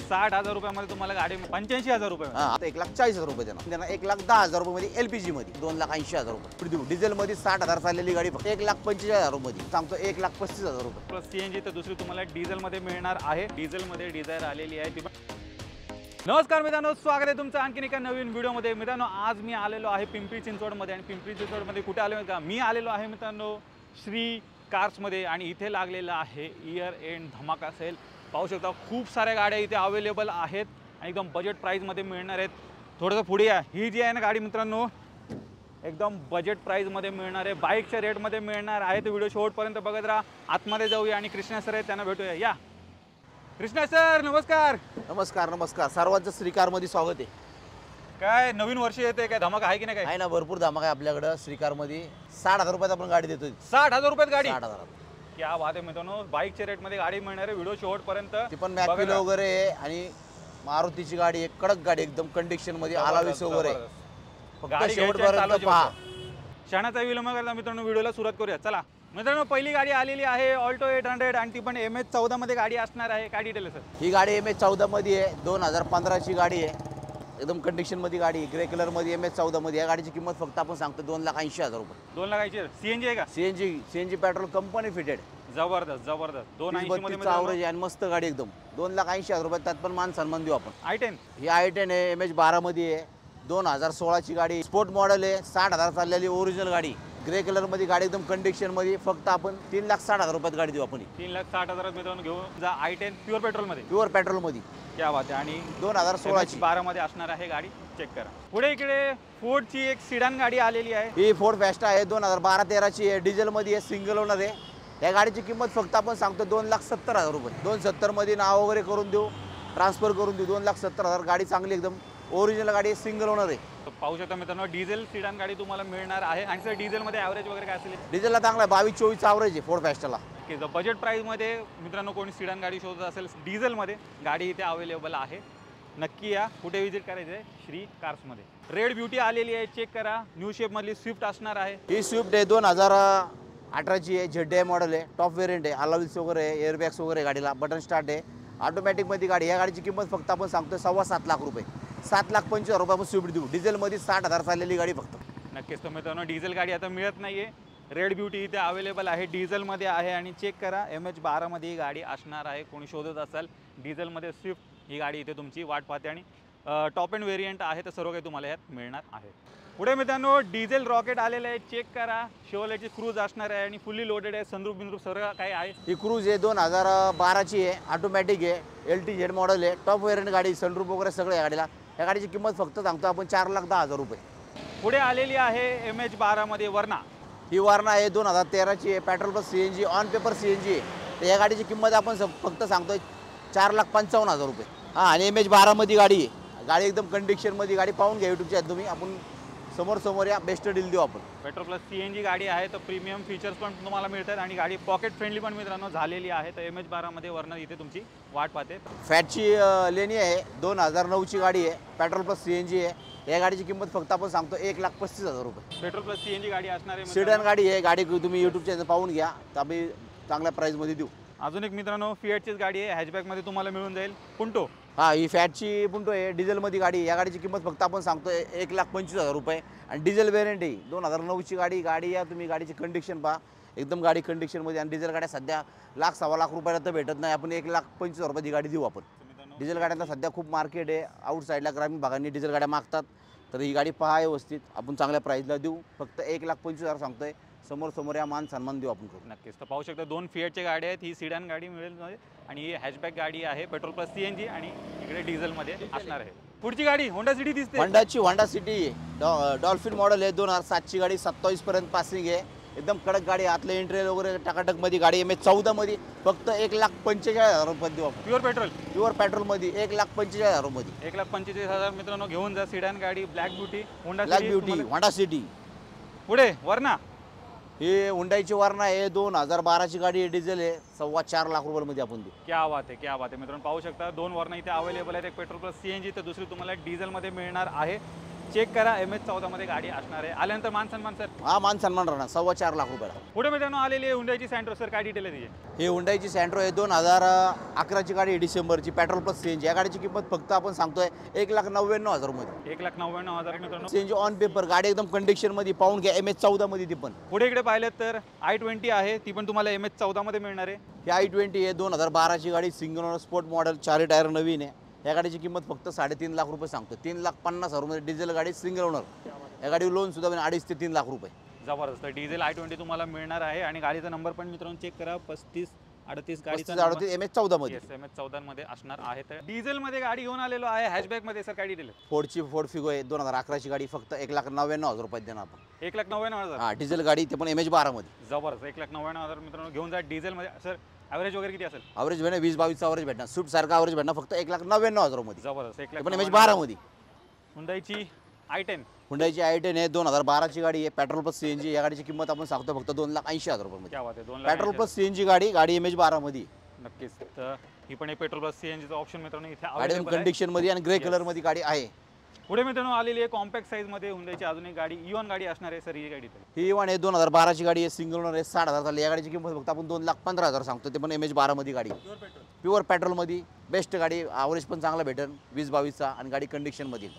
60,000 रुपयामध्ये तुम्हाला गाडी 85,000 रुपये. आता 1,40,000 रुपये देणार. 1,10,000 रुपये मध्ये LPG मध्ये 2,80,000 रुपये देऊ. डिझेल मध्ये 60,000 चाललेली गाडी फक्त 1,45,000 रुपये मध्ये सांगतो. 1,35,000 रुपये प्लस CNG तर दुसरी तुम्हाला डिझेल मध्ये मिळणार आहे. डिझेल मध्ये डिझायर आलेली आहे ती पण. नमस्कार मित्रांनो, स्वागत आहे तुमचं आणखीन एका नवीन व्हिडिओमध्ये. मित्रांनो, आज मी आलेलो आहे पिंपरी चिंचवडमध्ये. आणि पिंपरी चिंचवडमध्ये कुठे आलो का, मी आलेलो आहे मित्रांनो श्री कार्समध्ये. आणि इथे लागलेला आहे इयर एंड धमाका सेल. पाहू शकता खूप साऱ्या गाड्या इथे अवेलेबल आहेत आणि एकदम बजेट प्राईजमध्ये मिळणार आहेत. थोडंसं पुढे या. ही जी आहे ना गाडी मित्रांनो, एकदम बजेट प्राईजमध्ये मिळणार आहे, बाईकच्या रेटमध्ये मिळणार आहे. तर व्हिडिओ शेवटपर्यंत बघत राहा. आतमध्ये जाऊया आणि कृष्णा सर आहेत, त्यांना भेटूया. या कृष्णा सर, नमस्कार. नमस्कार नमस्कार. सर्वांचं श्रीकारमध्ये स्वागत आहे. काय नवीन वर्ष येते, काय धमाका आहे की नाही? काय आहे ना, भरपूर धमाका आहे आपल्याकडं. श्रीकारमध्ये 60,000 रुपयात आपण गाडी देतोय. 60,000 रुपयात गाडी. 60,000. क्या बात आहे मित्रांनो, बाईकच्या रेटमध्ये गाडी मिळणार आहे. व्हिडिओ शेवटपर्यंत ती पण मॅक्विला वगैरे आहे आणि मारुतीची गाडी आहे, कडक गाडी एकदम कंडिशन मध्ये, आलावीस वगैरे. फक्त शेवटपर्यंत पहा. क्षणाचा विलंब करता मित्रांनो व्हिडिओला सुरुवात करूया. चला मित्रांनो, पहिली गाडी आलेली आहे ऑल्टो 800 आणि ती पण MH14 मध्ये गाडी असणार आहे. काय डिटेल आहे सर? ही गाडी MH14 मध्ये आहे. 2015 ची गाडी आहे. एकदम कंडिशन मध्ये गाडी, ग्रे कलर मध्ये MH14 मध्ये. या गाडीची किंमत फक्त आपण सांगतो 2,80,000 रुपये. 2,80,000. CNG आहे का? CNG petrol company fitted. जबरदस्त जबरदस्त. 280 मध्ये आवरेज आणि मस्त गाडी एकदम. 2,80,000 रुपये. त्यात पण मान सन्मान देऊ आपण. i10 ही i10 आहे, MH12 मध्ये आहे. 2016 ची गाडी, स्पोर्ट मॉडेल आहे. 60,000 चाललेली ओरिजिनल गाडी, ग्रे कलर मध्ये गाडी, एकदम कंडिशन मध्ये. फक्त आपण 3,60,000 रुपयात गाडी देऊ आपण. 3,60,000 मित्रांनो घेऊन जा. i10 प्युअर पेट्रोल मध्ये. प्युअर पेट्रोल मध्ये. क्या बात आहे. आणि 2016 ची 12 मध्ये असणार आहे गाडी. चेक करा. पुढे इकडे फोर्डची एक सिडान गाडी आलेली आहे. ही फोर्ड फेस्टा आहे. 2012-13 ची आहे. डिझेल मध्ये आहे, सिंगल ओनर आहे. या गाडीची किंमत फक्त आपण सांगतो 2,70,000 रुपये. 270 मध्ये नाव वगैरे करून देऊ, ट्रान्सफर करून देऊ. 2,70,000. गाडी चांगली एकदम ओरिजिनल गाडी आहे, सिंगल ओनर आहे. पाहू शकता मित्रांनो, डिझेल सिडान गाडी तुम्हाला मिळणार आहे. आणि सर डिझेल मध्ये ॲव्हरेज वगैरे काय असेल? डिझेलला चांगला आहे, 22-24 ॲव्हरेज आहे फोर्ड फेस्टाला. बजेट प्राईजमध्ये मित्रांनो कोणी सिडान गाडी शोधत असेल डिझेलमध्ये, गाडी इथे अवेलेबल आहे. नक्की या. कुठे व्हिजिट करायचं आहे? श्री कार्समध्ये. रेड ब्युटी आलेली आहे, चेक करा. न्यू शेपमधली स्विफ्ट असणार आहे. ही स्विफ्ट आहे, 2018 ची आहे. ZDI मॉडेल आहे, टॉप वेरियंट आहे. अलावीस वगैरे आहे, एअरबॅग्स वगैरे गाडीला, बटन स्टार्ट आहे, ऑटोमॅटिकमध्ये गाडी. या गाडीची किंमत फक्त आपण सांगतो 7.25 लाख रुपये. 7,25,000 रुपये आपण स्विफ्ट देऊ. डिझेलमध्ये 60,000 चाललेली गाडी फक्त. नक्कीच. तर मित्रांनो, डिझेल गाडी आता मिळत नाही आहे. रेड ब्युटी इथे अवेलेबल आहे, डिझेलमध्ये आहे. आणि चेक करा, MH12 मध्ये ही गाडी असणार आहे. कोणी शोधत असाल डिझेलमध्ये स्विफ्ट, ही गाडी इथे तुमची वाट पाहते. आणि टॉप एंड व्हेरियंट आहे, तर सर्व काही तुम्हाला यात मिळणार आहे. पुढे मित्रांनो डिझेल रॉकेट आलेलं आहे. चेक करा. शेवलेची क्रूज असणार आहे आणि फुल्ली लोडेड आहे. सनरूफ बिनरूफ सर्व काही आहे. ही क्रूज आहे, 2012 ची आहे, ऑटोमॅटिक आहे, LTZ मॉडेल आहे, टॉप वेरियंट गाडी, सनरूफ वगैरे सगळं या गाडीला. या गाडीची किंमत फक्त सांगतो आपण 4,10,000 रुपये. पुढे आलेली आहे MH12 मध्ये वर्ना. ही वारणा आहे, 2013 ची आहे, petrol plus CNG, on paper CNG आहे. तर या गाडीची किंमत आपण फक्त सांगतोय 4,55,000 रुपये. हां, आणि MH12 मध्ये गाडी आहे. गाडी एकदम कंडिशनमध्ये. गाडी पाहून घ्या यूट्यूबच्या तुम्ही. आपण समोर या, बेस्ट डील देऊ आपण. पेट्रोल प्लस CNG गाडी आहे, तर प्रीमियम फीचर्स पण तुम्हाला मिळतात. आणि गाडी पॉकेट फ्रेंडली पण मित्रांनो झालेली आहे. तर MH12 मध्ये वर्ना इथे तुमची वाट पाहते. फॅटची लेणी आहे, 2009 ची गाडी आहे, पेट्रोल प्लस CNG आहे. या गाडीची किंमत फक्त आपण सांगतो 1,35,000 रुपये. पेट्रोल प्लस CNG गाडी असणार आहे. सिडन गाडी आहे. गाडी तुम्ही यूट्यूबच्या पाहून घ्या, तर आम्ही चांगल्या प्राईजमध्ये देऊ. अजून एक मित्रांनो फिएटचीच गाडी आहे, हॅचबॅकमध्ये तुम्हाला मिळून जाईल. पुंटो. हां, ही फॅटची पुंटो आहे, डिझेलमध्ये गाडी. या गाडीची किंमत फक्त आपण सांगतो 1,25,000 रुपये. आणि डिझेल वेरियंट आहे, 2009 ची गाडी या तुम्ही. गाडीची कंडिशन पहा, एकदम गाडी कंडिशनमध्ये. आणि डिझेल गाड्या सध्या 1,00,000-1.25 लाख रुपयाला तर भेटत नाही. आपण 1,25,000 रुपयाची गाडी देऊ आपण. डिझेल गाड्यांना सध्या खूप मार्केट आहे. आउटसाईडला ग्रामीण भागांनी डिझेल गाड्या मागतात. तर ही गाडी पहा व्यवस्थित, आपण चांगल्या प्राईजला देऊ. फक्त 1,25,000 सांगतोय. समोर या, मान सन्मान देऊ आपण करू. नक्कीच. तर पाहू शकता 2 फिएटच्या गाड्या आहेत. ही सिडान गाडी मिळेल आणि ही हॅचबॅक गाडी आहे, पेट्रोल प्लस CNG. आणि इकडे डिझेलमध्ये असणार आहे. पुढची गाडी होंडा सिटी दिसते. होंडा सिटी आहे, डॉल्फिन मॉडेल आहे, 2007 ची गाडी, 27 पर्यंत पासिंग आहे. एकदम कडक गाडी, आतले इंटेरियर वगैरे टाकाटक मध्ये गाडी. MH14 मध्ये फक्त 1,45,000 रुपये देऊ आपण. प्युअर पेट्रोल मध्ये 1,45,000 रुपये. 1,45,000 मित्रांनो घेऊन जा. सिडान गाडी, ब्लॅक ब्युटी, होंडा सिटी. पुढे वर्ना. ही हुंडाईची वारणा आहे, 2012 ची गाडी आहे, डिझेल आहे, 4.25 लाख रुपयामध्ये आपण देऊ. क्या बात आहे मित्रांनो. पाहू शकता 2 वर्णा इथे अवेलेबल आहेत. एक पेट्रोल प्लस CNG, तर दुसरी तुम्हाला डिझेलमध्ये मिळणार आहे. चेक करा MH14 मध्ये गाडी असणार आहे. आल्यानंतर मान सन्मान सर. हा मान सन्मान राहणार 4.25 लाख रुपयाला. पुढे मित्रांनो आलेली आहे हुंडाईची सँट्रो सर, काय डिटेल आहे तिची? ही हुंडाईची सँट्रो आहे 2011ची गाडी आहे, डिसेंबरची, पेट्रोल प्लस सीएनजी. या गाडीची किंमत फक्त आपण सांगतोय 1,99,000 रुपये. 1,99,000 मित्रांनो. सीएनजी ऑन पेपर, गाडी एकदम कंडिशन मध्ये पाहून घ्या. MH14 मध्ये ती पण. पुढे इकडे पाहिलं तर i20 आहे, ती पण तुम्हाला MH14 मध्ये मिळणार आहे. ही i20 आहे 2012ची गाडी, single owner sport model, 4 tyre नवीन आहे. या गाडीची किंमत फक्त 3.5 लाख रुपये सांगतो. 3,50,000 रुपये डिझेल गाडी, सिंगल ओनर. या गाडीवर लोन सुद्धा 2.5 ते 3 लाख रुपये. जबरदस्त डिझेल i20 तुम्हाला मिळणार आहे आणि गाडीचा नंबर पण मित्रांनो चेक करा 3538 गाडीचा 3538 MH14 मध्ये. MH14 मध्ये असणार आहे. तर डिझेल मध्ये गाडी घेऊन आलेलो आहे, हॅशबॅक मध्ये सर, काय डिटेल? फोर्ड फिगो आहे 2011ची गाडी, फक्त 1,99,000 रुपयात देणार आपण. 1,99,000. हा डिझेल गाडी, ते पण MH12 मध्ये. जबरदस्त 1,99,000 मित्रांनो घेऊन जा डिझेल मध्ये. सर ॲव्हरेज वगैरे किती असेल? ॲव्हरेज भेटणार 20-22चा ॲव्हरेज भेटणार. स्विफ्ट सारखा ॲव्हरेज भेटणार फक्त 1,99,000 मध्ये. जबरदस्त ते पण MH12 मध्ये. हुंडाईची i10. हुंडाईची i10 आहे 2012ची गाडी आहे, पेट्रोल प्लस सीएनजी. या गाडीची किंमत आपण सांगतो फक्त 2,80,000 रुपये मध्ये. क्या बात आहे, 2 पेट्रोल प्लस सीएनजी गाडी MH12 मध्ये. नक्कीच. तर ही पण एक पेट्रोल प्लस सीएनजीचा ऑप्शन मित्रांनो इथे गाडी अवेलेबल आहे. कंडिशन मध्ये आणि ग्रे कलर मध्ये गाडी आहे. पुढे मित्रांनो आलेली आहे कॉम्पॅक्ट साईज मध्ये हुंडाईची अजून एक गाडी, इऑन गाडी असणार आहे सर. ही गाडी ही इवन आहे 2012ची गाडी आहे, सिंगल ओनर आहे, 60,000 चालली. या गाडीची किंमत फक्त आपण 2,15,000 सांगतो. ते पण MH12 मध्ये गाडी, प्युअर पेट्रोल मध्ये. बेस्ट गाडी, ॲव्हरेज पण चांगला भेटेल 20-22चा आणि गाडी कंडिशन मध्ये.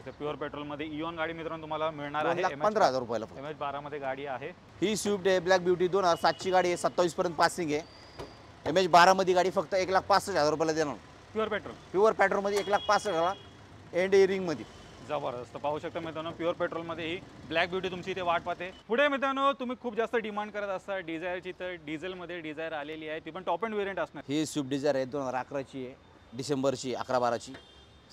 प्युअर पेट्रोल मध्ये इऑन गाडी मित्रांनो तुम्हाला मिळणार आहे 2,15,000 रुपयाला. MH12 मध्ये गाडी आहे. ही स्विफ्ट आहे ब्लॅक ब्युटी 2007ची गाडी आहे, 27 पर्यंत पासिंग आहे. MH12 मध्ये गाडी फक्त 1,65,000 रुपयाला देणार. प्युअर पेट्रोल मध्ये 1,65,000 एंड इयरिंग मध्ये. जबरदस्त पाहू शकता मित्रांनो, प्युअर पेट्रोल मध्ये ही ब्लॅक ब्युटी तुमची इथे वाट पाहते. पुढे मित्रांनो तुम्ही खूप जास्त डिमांड करत असता डिझायरची, तर डिझेल मध्ये डिझायर आलेली आहे, ती पण टॉप एंड व्हेरियंट असणार. ही स्विफ्ट डिझायर आहे 2011ची आहे, डिसेंबरची 11-12ची.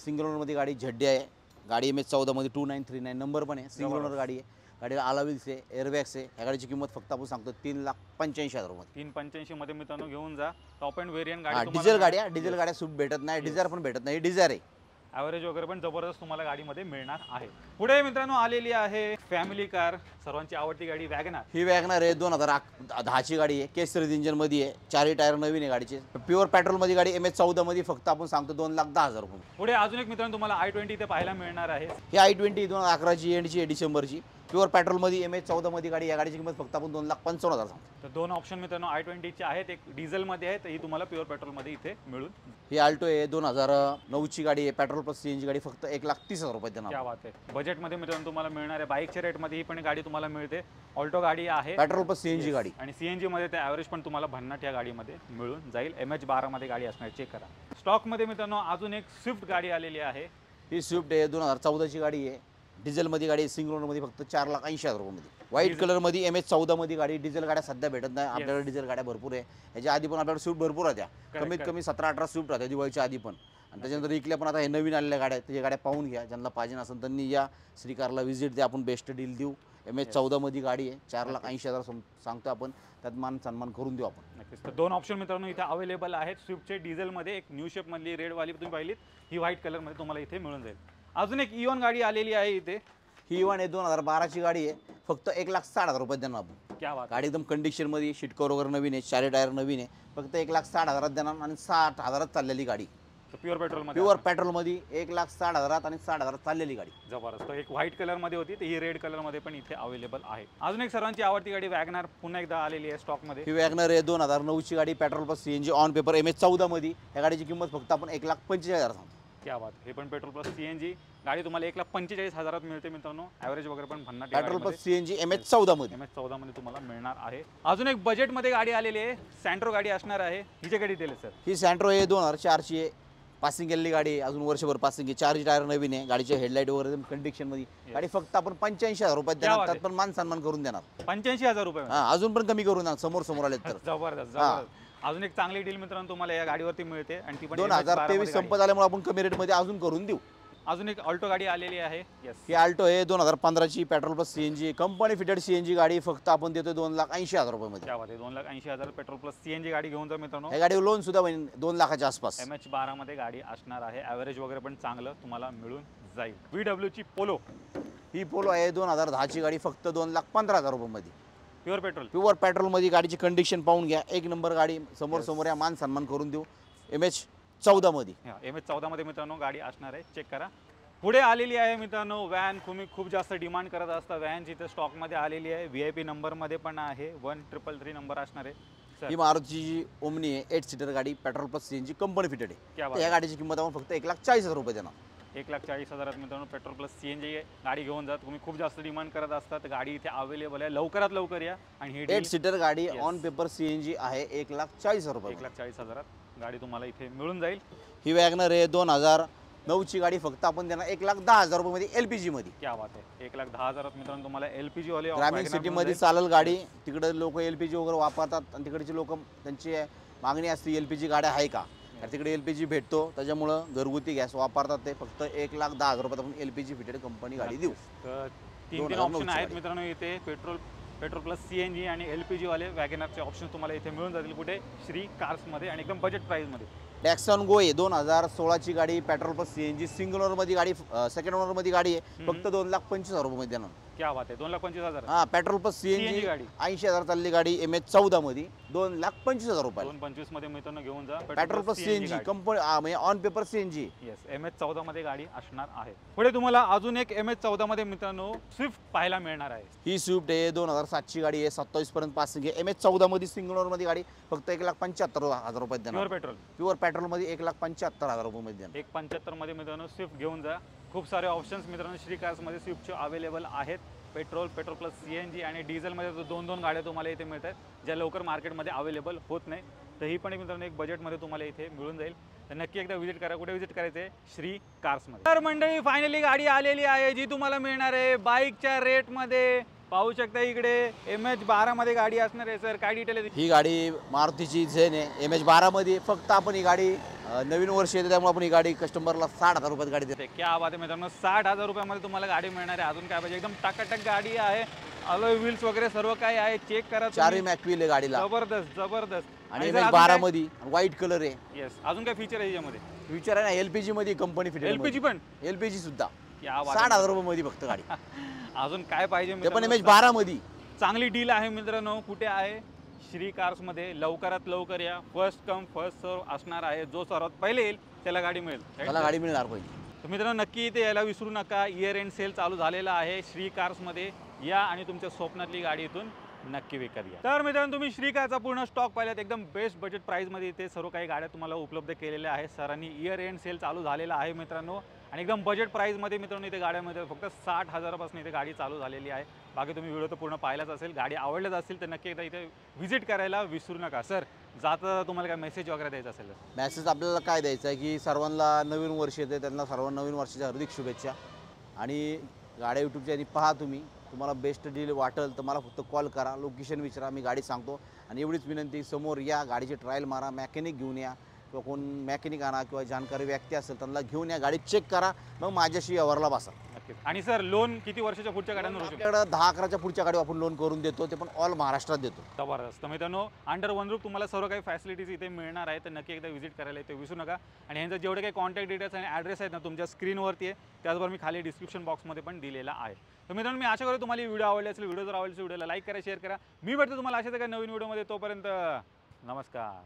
सिंगल ओनर मध्ये गाडी, झड्डी आहे. गाडी MH14 मध्ये 2939 नंबर पण आहे. सिंगल ओनर गाडी आहे. गाडीला अलाविल्स आहे, एअरबॅग्स आहे. या गाडीची किंमत फक्त आपण सांगतो 3,85,000 रुपये. 3,85 मध्ये मित्रांनो घेऊन जा. टॉप एंड व्हेरियंट गाडी. डिझेल गाडी आहे, डिझेल गाड्या स्विफ्ट भेटत नाही, डिझायर पण भेटत नाही. डिझायर आहे. ॲव्हरेज वगैरे पण जबरदस्त तुम्हाला गाडीमध्ये मिळणार आहे. पुढे मित्रांनो आलेली आहे फॅमिली कार, सर्वांची आवडती गाडी वॅगनार. ही वॅगनार आहे 2010ची गाडी आहे, केसरीज इंजन मध्ये आहे, 4 टायर नवीन आहे गाडीचे. प्युअर पेट्रोल मध्ये गाडी MH14 मध्ये फक्त आपण सांगतो 2,10,000 रुपये. पुढे अजून एक मित्रांनो तुम्हाला i20 इथे पाहायला मिळणार आहे. ही i20 2011ची एंडची आहे, डिसेंबरची. प्युअर पेट्रोल मध्ये MH14 मध्ये गाडी. या गाडीची किंमत फक्त आपण 2,55,000 सांगतो. तर दोन ऑप्शन मित्रांनो i20चे आहेत, एक डिझेल मध्ये आहे, तर ही तुम्हाला प्युअर पेट्रोल मध्ये इथे मिळून. ही आल्टो आहे 2009ची गाडी आहे, पेट्रोल प्लस सीएनजी गाडी, फक्त 1,30,000 रुपये देणार. क्या बात आहे. बजेटमध्ये मित्रांनो तुम्हाला मिळणार आहे. बाईकच्या रेटमध्ये ही पण गाडी तुम्हाला मिळते. ऑल्टो गाडी आहे, पेट्रोल प्लस सीएनजी गाडी. आणि सीएनजी मध्ये ते ॲव्हरेज पण तुम्हाला भन्नाट या गाडीमध्ये मिळून जाईल. MH12 मध्ये गाडी असणार, चेक करा. स्टॉक मध्ये मित्रांनो अजून एक स्विफ्ट गाडी आलेली आहे. ही स्विफ्ट आहे 2014ची गाडी आहे, डिझेल मध्ये गाडी, सिंगल ओनर मध्ये, फक्त 4,80,000 रुपये मध्ये. व्हाईट कलर मध्ये MH14 मध्ये गाडी. डिझेल गाड्या सध्या भेटत नाही आपल्याकडे, डिझेल गाड्या भरपूर आहे. ह्याच्या आधी पण आपल्याकडे स्विफ्ट भरपूर होत्या, कमीत कमी 17-18 स्विफ्ट होत्या दिवाळीच्या आधी पण. आणि त्याच्यानंतर इकल्या पण आता हे नवीन आलेल्या गाड्या आहेत, त्या गाड्या पाहून घ्या. ज्यांना पाहिजे असेल त्यांनी या श्रीकारला व्हिजिट द्या, आपण बेस्ट डील देऊ. MH14 मध्ये गाडी आहे, 4,80,000 सांगतो आपण, त्यात मान सन्मान करून देऊ आपण. नक्कीच. तर दोन ऑप्शन मित्रांनो इथे अवेलेबल आहेत स्विफ्टचे. डिझेलमध्ये एक न्यू शेप मधली रेडवाली तुम्ही पाहिलीत, ही व्हाईट कलरमध्ये तुम्हाला इथे मिळून जाईल. अजून एक इऑन गाडी आलेली आहे इथे. ही इवन आहे 2012ची गाडी आहे, फक्त 1,60,000 रुपये देणार आपण. क्या बात. गाडी एकदम कंडिशन मध्ये, शीट कव्हर वगैरे नवीन आहे, 4 टायर नवीन आहे, फक्त 1,60,000 देणार आणि 60,000 चाललेली गाडी. प्युअर पेट्रोल मध्ये. प्युअर पेट्रोल मध्ये 1,60,000 आणि 60,000 चाललेली गाडी. जबरदस्त. एक व्हाईट कलर मध्ये होती, तर ही रेड कलर मध्ये पण इथे अवेलेबल आहे. अजून एक सर्वांची आवडती गाडी वॅगनार पुन्हा एकदा आलेली आहे स्टॉक मध्ये. ही वॅगनर आहे 2009ची गाडी, petrol plus CNG on paper, MH14 मध्ये. या गाडीची किंमत फक्त आपण 1,45,000 सांगतो. क्या बात. हे पण पेट्रोल प्लस सीएनजी गाडी तुम्हाला 1,45,000 मिळते मित्रांनो. ॲव्हरेज वगैरे पण भन्नाट. पेट्रोल प्लस सीएनजी MH14 मध्ये. MH14 मध्ये तुम्हाला मिळणार आहे. अजून एक बजेट मध्ये गाडी आलेली आहे, सँट्रो गाडी असणार आहे. हिची गाडी दिली सर. ही सँट्रो आहे 2004ची आहे, पासिंग केलेली गाडी आहे, अजून वर्षभर पासिंग आहे, 4 टायर नवीन आहे, गाडीचे हेडलाईट वगैरे एकदम कंडिशन मध्ये. गाडी फक्त आपण 85,000 रुपयात देणार, त्यात पण मान सन्मान करून देणार. 85,000 रुपये. हा, अजून पण कमी करून देणार समोर आले तर. जबरदस्त. अजून एक चांगली डील मित्रांनो तुम्हाला या गाडीवरती मिळते, आणि ती पण 2023 संपत आल्यामुळे आपण कमी रेट मध्ये अजून करून देऊ. अजून एक ऑल्टो गाडी आलेली आहे. ही आल्टो आहे 2015ची, petrol plus CNG, company fitted CNG गाडी, फक्त आपण देतोय 2,80,000 रुपये मध्ये. क्या बात आहे. 2,80,000 पेट्रोल प्लस सीएनजी गाडी घेऊन जा मित्रांनो. या गाडीवर लोन सुद्धा 2 लाखाच्या आसपास. MH12 मध्ये गाडी असणार आहे. ॲव्हरेज वगैरे पण चांगलं तुम्हाला मिळून जाईल. VW ची पोलो. ही पोलो आहे 2010ची गाडी, फक्त 2,15,000 रुपये मध्ये. प्युअर पेट्रोल मध्ये. गाडीची कंडिशन पाहून घ्या, एक नंबर गाडी, समोर या, मान सन्मान करून देऊ. MH14 मध्ये. MH14 मध्ये मित्रांनो गाडी असणार आहे, चेक करा. पुढे आलेली आहे मित्रांनो व्हॅन. तुम्ही खूप जास्त डिमांड करत असता व्हॅन, जिथे स्टॉकमध्ये आलेली आहे. VIP नंबरमध्ये पण आहे, 1333 नंबर असणार आहे. ही मारुतीची ओमनी आहे, 8 सीटर गाडी, petrol plus CNG company fitted क्या आहे. बात तर या गाडीची किंमत आपण फक्त 1,40,000 रुपये देणार. 1,40,000 मित्रांनो पेट्रोल प्लस CNG गाडी घेऊन जा. तुम्ही खूप जास्त डिमांड करत असता, तर गाडी इथे अवेलेबल आहे. लवकरात लवकर या. आणि ही 8 सीटर गाडी ऑन पेपर CNG आहे, 1,40,000 रुपये. 1,40,000 गाडी तुम्हाला इथे मिळून जाईल. ही वॅगनर आहे 2009ची गाडी, फक्त आपण त्यांना 1,10,000 रुपये LPG मध्ये. क्या बात आहे. 1,10,000 मित्रांनो तुम्हाला LPG वाले ग्रामीण सिटीमध्ये चालेल गाडी. तिकडे लोक LPG वगैरे वापरतात आणि तिकडचे लोक त्यांची मागणी असते LPG गाड्या आहे का, तर तिकडे LPG भेटतो. त्याच्यामुळं घरगुती गॅस वापरतात ते. फक्त 1,10,000 रुपयात आपण LPG फिटेड कंपनी गाडी देऊ. तर तीन ऑप्शन आहेत मित्रांनो इथे. पेट्रोल प्लस CNG आणि LPG वाले वॅगनरचे ऑप्शन तुम्हाला इथे मिळून जातील. कुठे? श्री कार्समध्ये आणि एकदम बजेट प्राईजमध्ये. डॅक्सन गो आहे 2016ची गाडी, पेट्रोल प्लस CNG, सिंगल ओनरमध्ये गाडी, सेकंड ओनरमध्ये गाडी आहे. फक्त 2,25,000 रुपये देणार. क्या बात आहे. 2,25,000. हा, पेट्रोल प्लस CNG गाडी 80,000 चालली गाडी. MH14 मध्ये 2,25,000 रुपये. 2,25 मध्ये मित्रांनो घेऊन जा. पेट्रोल प्लस CNG कंपनी म्हणजे on paper CNG. Yes, MH14 मध्ये गाडी असणार आहे. पुढे तुम्हाला अजून एक MH14 मध्ये मित्रांनो स्विफ्ट पाहायला मिळणार आहे. ही स्विफ्ट आहे 2007ची गाडी आहे, 27 पर्यंत पासिंग आहे. MH14 मध्ये सिंगल ओनर मध्ये गाडी, फक्त 1,75,000 रुपये देणार. प्युअर पेट्रोल मध्ये 1,75,000 रुपये मध्ये देणार. 1,75 मध्ये मित्रांनो स्विफ्ट घेऊन जा. खूप सारे ऑप्शन्स मित्रांनो श्री कार्समध्ये स्विफ्टचे अवेलेबल आहेत. पेट्रोल प्लस CNG आणि डिझेलमध्ये दोन गाड्या तुम्हाला इथे मिळतात, ज्या लवकर मार्केटमध्ये अवेलेबल होत नाही. तर ही पण मित्रांनो एक बजेटमध्ये तुम्हाला इथे मिळून जाईल. तर नक्की एकदा व्हिजिट करा. कुठे व्हिजिट करायचं आहे? श्री कार्समध्ये. तर मंडळी फायनली गाडी आलेली आहे, जी तुम्हाला मिळणार आहे बाईकच्या रेटमध्ये. पाहू शकता इकडे MH12 मध्ये गाडी असणार आहे. सर काय डिटेल आहे? ही गाडी मारुतीची झेन आहे MH12 मध्ये. फक्त आपण ही गाडी नवीन वर्ष येते त्यामुळे आपण ही गाडी कस्टमरला 60,000 रुपयात गाडी देते. क्या बात आहे मित्रांनो, 60,000 रुपयामध्ये तुम्हाला गाडी मिळणार आहे. अजून काय पाहिजे? एकदम टाकाटक गाडी आहे. अलॉय व्हील्स वगैरे सर्व काय आहे चेक करा. 4 मॅक्विल आहे गाडीला. जबरदस्त. आणि MH12 मध्ये व्हाईट कलर आहे. येस. अजून काय फीचर आहे याच्यामध्ये? फीचर आहे ना LPG मध्ये कंपनी फिटेड. LPG पण? LPG सुद्धा. क्या बात. 60,000 रुपये मध्ये फक्त गाडी. अजून काय पाहिजे? ते पण MH12 मध्ये. चांगली डील आहे मित्रांनो. कुठे आहे? श्री कार्समध्ये. लवकरात लवकर या. फर्स्ट कम फर्स्ट सर्व असणार आहे. जो सर्वात पहिले येईल त्याला गाडी मिळेल. त्याला गाडी मिळणार पहिली. तर मित्रांनो नक्की इथे यायला विसरू नका. इयर एंड सेल चालू झालेला आहे श्री कार्समध्ये. या आणि तुमच्या स्वप्नातली गाडी इथून नक्की विकत घ्या. तर मित्रांनो तुम्ही श्री कारचा पूर्ण स्टॉक पाहिलात. एकदम बेस्ट बजेट प्राईजमध्ये इथे सर्व काही गाड्या तुम्हाला उपलब्ध केलेल्या आहेत. सरांनी इयर एंड सेल चालू झालेला आहे मित्रांनो. आणि एकदम बजेट प्राईजमध्ये मित्रांनो इथे गाड्यामध्ये फक्त 60,000 पासून इथे गाडी चालू झालेली आहे. बाकी तुम्ही व्हिडिओ तर पूर्ण पाहिलाच असेल. गाडी आवडल्याच असतील तर नक्की एकदा इथे व्हिजिट करायला विसरू नका. सर जाता तुम्हाला काय मेसेज वगैरे द्यायचा असेल? मेसेज आपल्याला काय द्यायचा आहे की सर्वांना नवीन वर्ष येते, त्यांना सर्वांना नवीन वर्षाच्या हार्दिक शुभेच्छा. आणि गाड्या यूट्यूबच्या आधी पहा तुम्ही. तुम्हाला बेस्ट डील वाटेल तर मला फक्त कॉल करा, लोकेशन विचारा, मी गाडी सांगतो. आणि एवढीच विनंती, समोर या, गाडीची ट्रायल मारा, मॅकॅनिक घेऊन या किंवा कोण मॅकॅनिक आणा किंवा जाणकारी व्यक्ती असेल त्यांना घेऊन या, गाडी चेक करा, मग माझ्याशी व्यवहारला बसा. नक्कीच. आणि सर लोन किती वर्षाच्या पुढच्या गाड्यांवर होऊ शकतं? आपल्याकडे 10-11च्या पुढच्या गाडी आपण लोन करून देतो, ते पण ऑल महाराष्ट्रात देतो. जबरदस्त. तर मित्रांनो अंडर वन रूफ तुम्हाला सर्व काही फॅसिलिटीज इथे मिळणार आहे. तर नक्की एकदा व्हिजिट करायला इथे विसरू नका. आणि यांचं जेवढे काही कॉन्टॅक्ट डिटेल्स आणि ॲड्रेस आहेत ना तुमच्या स्क्रीनवरती आहे, त्याचबरोबर मी खाली डिस्क्रिप्शन बॉक्समध्ये पण दिलेला आहे. तर मित्रांनो मी आशा करतो तुम्हाला व्हिडिओ आवडले असेल. व्हिडिओ जर आवडले असेल व्हिडिओला लाईक करा, शेअर करा. मी भेटतो तुम्हाला अशाच एका नवीन व्हिडिओमध्ये. तोपर्यंत नमस्कार.